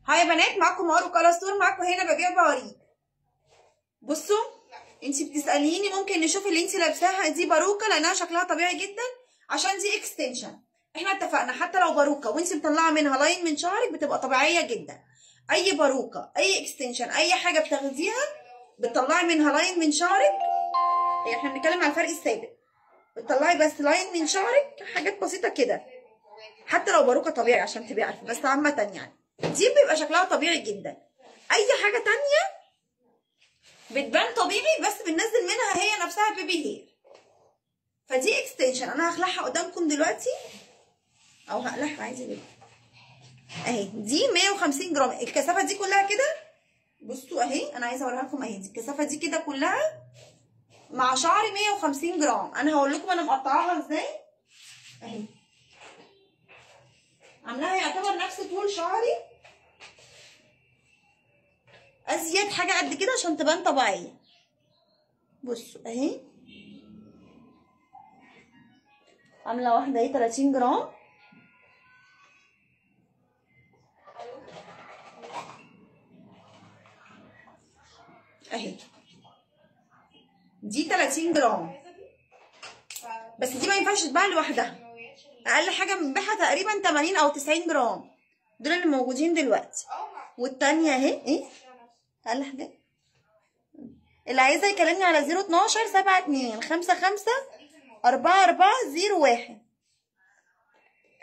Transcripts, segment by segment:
هاي يا بنات، معاكم مارو كلاستور، معاكم هنا ببيع بواريك. بصوا انتي بتساليني ممكن نشوف اللي انتي لابساها دي باروكه لانها شكلها طبيعي جدا عشان دي اكستنشن. احنا اتفقنا حتى لو باروكه وانتي مطلعه منها لاين من شعرك بتبقى طبيعيه جدا. اي باروكه اي اكستنشن اي حاجه بتاخديها بتطلعي منها لاين من شعرك. احنا بنتكلم على الفرق الثابت، بتطلعي بس لاين من شعرك، حاجات بسيطه كده حتى لو باروكه طبيعي عشان تبقي عارفه. بس عامه يعني دي بيبقى شكلها طبيعي جدا. اي حاجه تانية بتبان طبيعي بس بننزل منها هي نفسها بيبي هير. فدي اكستنشن انا هخلعها قدامكم دلوقتي او هقلعها عادي جدا اهي. دي 150 جرام، الكثافه دي كلها كده. بصوا اهي، انا عايزه اوريها لكم اهي. دي الكثافه دي كده كلها مع شعري 150 جرام. انا هقول لكم انا مقطعاها ازاي اهي. عاملاها يعتبر نفس طول شعري، ازيد حاجه قد كده عشان تبان طبيعيه. بصوا اهي، عامله واحده اهي 30 جرام اهي. دي 30 جرام بس دي ما ينفعش تتباع لوحدها، اقل حاجه بنبيعها تقريبا 80 او 90 جرام، دول اللي موجودين دلوقتي. والتانيه اهي ايه اقل حاجه. اللي عايزه يكلمني على 012 72 55 4401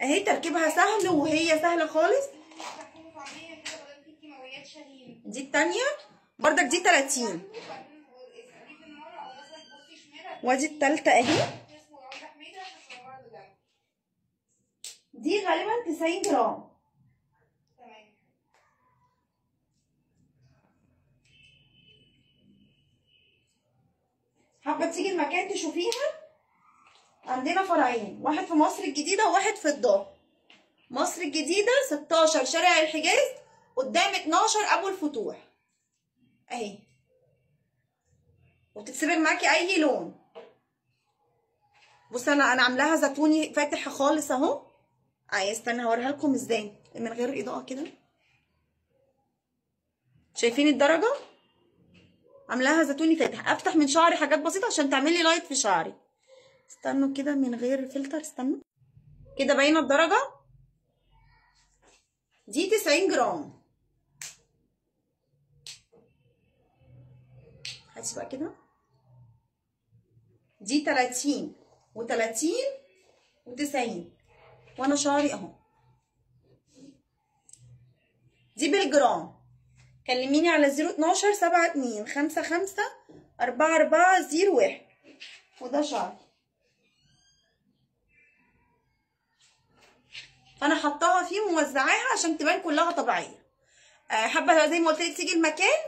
اهي. تركيبها سهل وهي سهله خالص. دي التانيه بردك دي 30، وادي التالتة اهي. دي غالبا 90 جرام. حابة تيجي المكان تشوفيها؟ عندنا فرعين، واحد في مصر الجديدة وواحد في الظهر. مصر الجديدة 16 شارع الحجاز قدام 12 ابو الفتوح اهي. وبتتسبق معاكي اي لون. بص انا عاملاها زيتوني فاتح خالص اهو. استنى هوريها لكم ازاي من غير اضاءه كده. شايفين الدرجه؟ عاملاها زيتوني فاتح. افتح من شعري حاجات بسيطه عشان تعملي لايت في شعري. استنوا كده من غير فلتر، استنوا كده باينه الدرجه. دي 90 جرام. هاتي بقى كده. دي 30 و30 و90 وانا شعري اهو. دي بالجرام. كلميني على 012 72 55 4401 وده شعري. فانا حطاها فيه موزعاها عشان تبان كلها طبيعيه. حابه زي ما قلت لك تيجي المكان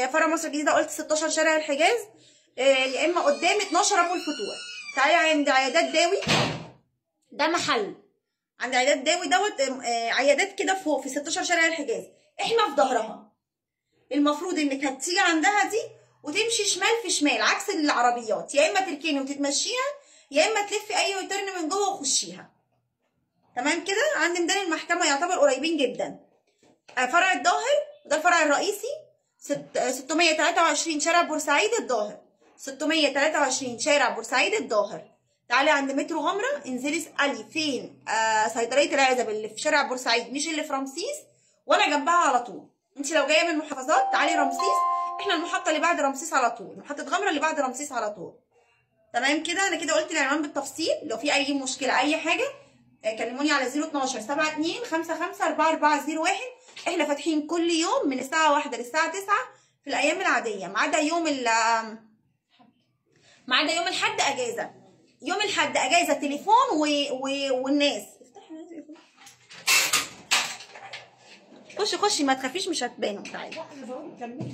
فرع مصر الجديده، قلت 16 شارع الحجاز، يا اما قدام 12 ابو الفتوح. تعالي عند عيادات داوي، ده محل عند عيادات داوي دوت. عيادات كده فوق في 16 شارع الحجاز، احنا في ظهرها. المفروض انك هتيجي عندها دي وتمشي شمال في شمال عكس العربيات، يا اما تركني وتتمشيها يا اما تلفي اي يوترن من جوه وخشيها. تمام كده. عند ميدان المحكمه يعتبر قريبين جدا. فرع الظاهر ده الفرع الرئيسي 623 شارع بورسعيد الظاهر. 623 شارع بورسعيد الظاهر. تعالي عند مترو غمره، انزلي اسالي فين صيدليه العزب اللي في شارع بورسعيد مش اللي في رمسيس، وانا جنبها على طول. انت لو جايه من المحافظات تعالي رمسيس، احنا المحطه اللي بعد رمسيس على طول، محطه غمره اللي بعد رمسيس على طول. تمام كده. انا كده قلت العنوان بالتفصيل. لو في اي مشكله اي حاجه كلموني على 012 72 55 4401. احنا فاتحين كل يوم من الساعه 1 للساعه 9 في الايام العاديه، ما عدا يوم الحد اجازه. يوم الحد اجازه تليفون والناس. خشي ما تخافيش مش هتبانوا. تعالي.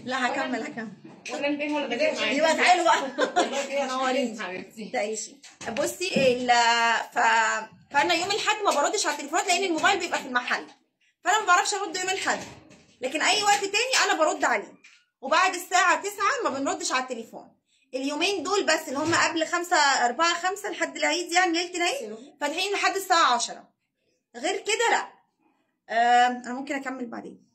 لا هكمل ولا نبان ولا بدات معايا. ايوه تعالوا بقى. نوريني حبيبتي. تعيشي. بصي فانا يوم الاحد ما بردش على التليفونات لان الموبايل بيبقى في المحل، فانا ما بعرفش ارد يوم الاحد. لكن اي وقت تاني انا برد عليه. وبعد الساعه 9 ما بنردش على التليفون. اليومين دول بس اللي هم قبل 4/5 لحد العيد، يعني ليله العيد فاتحين لحد الساعه 10. غير كده لا. انا ممكن اكمل بعدين.